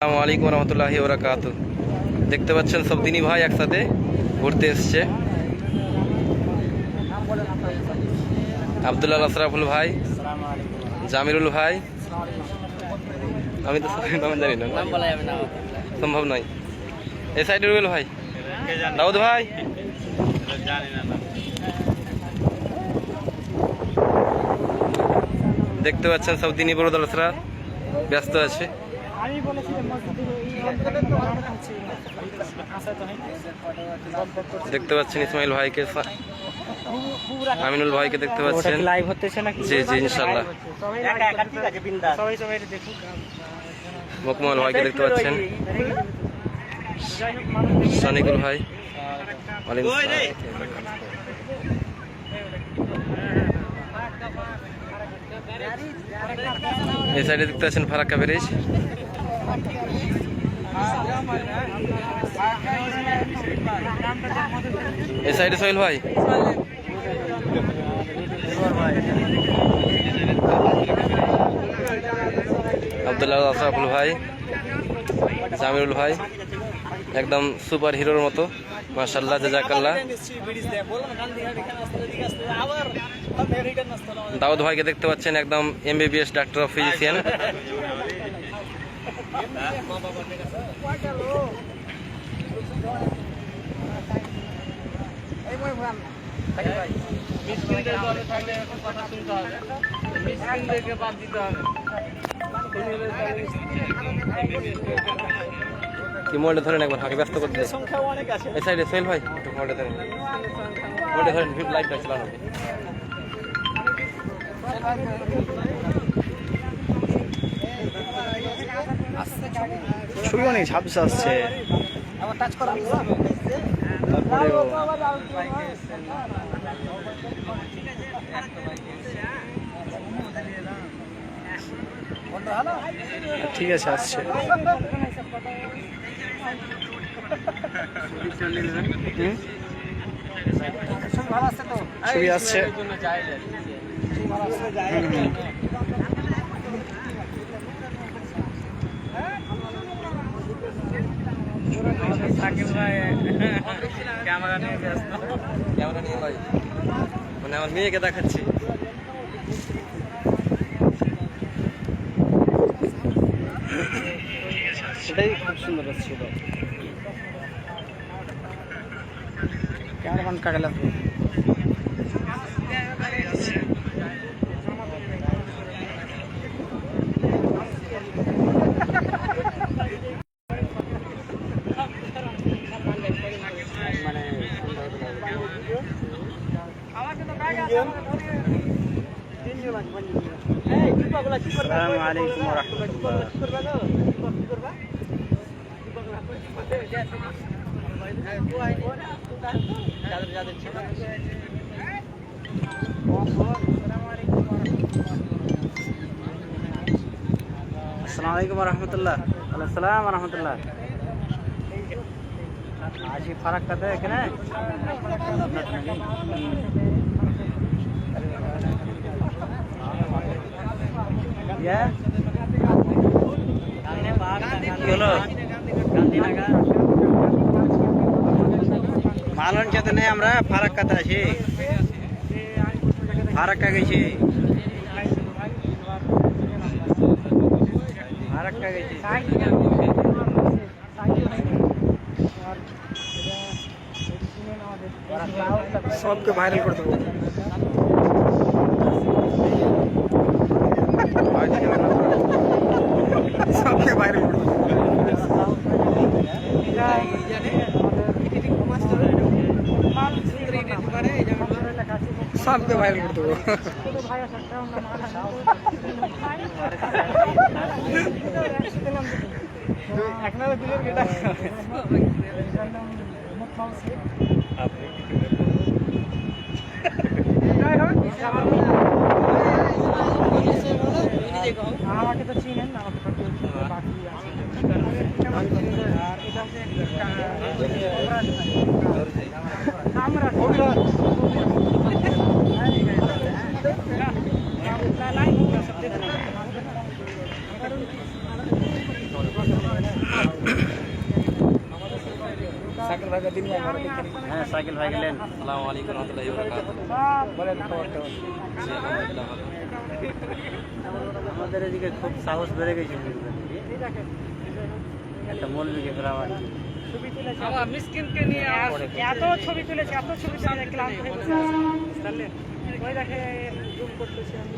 আসসালামু আলাইকুম রহমতুল্লাহি ওয়া দেখতে পাচ্ছেন সব দিনই ভাই একসাথে ঘুরতে এসছে। আব্দুল্লাহ আশরাফুল ভাই, জামিরুল ভাই, আমি তো নাম জানি না, সম্ভব নয়। এই সাইডে রুবেল ভাই, দাউদ ভাই, দেখতে পাচ্ছেন সব দিনই বড় দলসরা ব্যস্ত আছে। দেখতে পাচ্ছেন ইসমাইল ভাইকে, আমিনুল ভাইকে দেখতে পাচ্ছেন। লাইভ হতেছে নাকি? জি জি ইনশাআল্লাহ। মকমল ভাইকে দেখতে পাচ্ছেন, সানিকুল ভাই, এই সাইডে দেখতে পাচ্ছেন ফারাক্কা ব্রিজ। এই সাইডে সোহেল ভাই, আব্দুল্লাহ আশরাফুল ভাই, জামিরুল ভাই, একদম সুপার হিরোর মতো, মাশাআল্লাহ জাযাকাল্লাহ। দাউদ ভাইকে দেখতে পাচ্ছেন, একদম MBBS ডাক্তার অফ ফিজিশিয়ান। কি মোবাইলটা ধরেন একবার, হাঁকে ব্যস্ত করতে। এই সাইডে সোহেল ভাই, একটু মোবাইলটা ধরেন, মোবাইলটা ধরেন, লাইভটা চালানো। ছবি অনেক ঝাপসা আসছে। ঠিক আছে, আসছে ছবি আসছে। ক্যামেরা নিয়ে ব্যস্ত, ক্যামেরা নিয়ে ভাই, মানে আমার মেয়েকে দেখাচ্ছি। সেটাই খুব সুন্দর ছিল। ক্যামেরাম্যান কাগলা আসসালামু আলাইকুম ওয়া রাহমাতুল্লাহ। আসসালামু আলাইকুম ওয়া রাহমাতুল্লাহ। আসসালাম ওয়া রাহমাতুল্লাহ। আজি ফারাক্কাতে এখানে মালন চেতনে আমরা ফারাক্কাতে আছি, ফারাক্কা গেছি, ফারাক্কা গেছি। सबके वायरल कर दो। सबके वायरल कर दो। सबके वायरल कर दो। আমাকে তো চিনেন না, আমাকে আমরা হ্যাঁ সাইকেল ভাই গেলেন। আসসালামু আলাইকুম রহমতুল্লাহি ওয়া বারাকাতুহু। জি, আলহামদুলিল্লাহ ভালো। আমাদের এদিকে খুব সাহস বেড়ে গেছে একটা মৌলবীকে ফেরাবার। মিসকিনকে নিয়ে এত ছবি তুলেছে, এত ছবি তুলে ক্লান্ত হয়ে গেছে। ওই দেখে জুম করতেছে আমি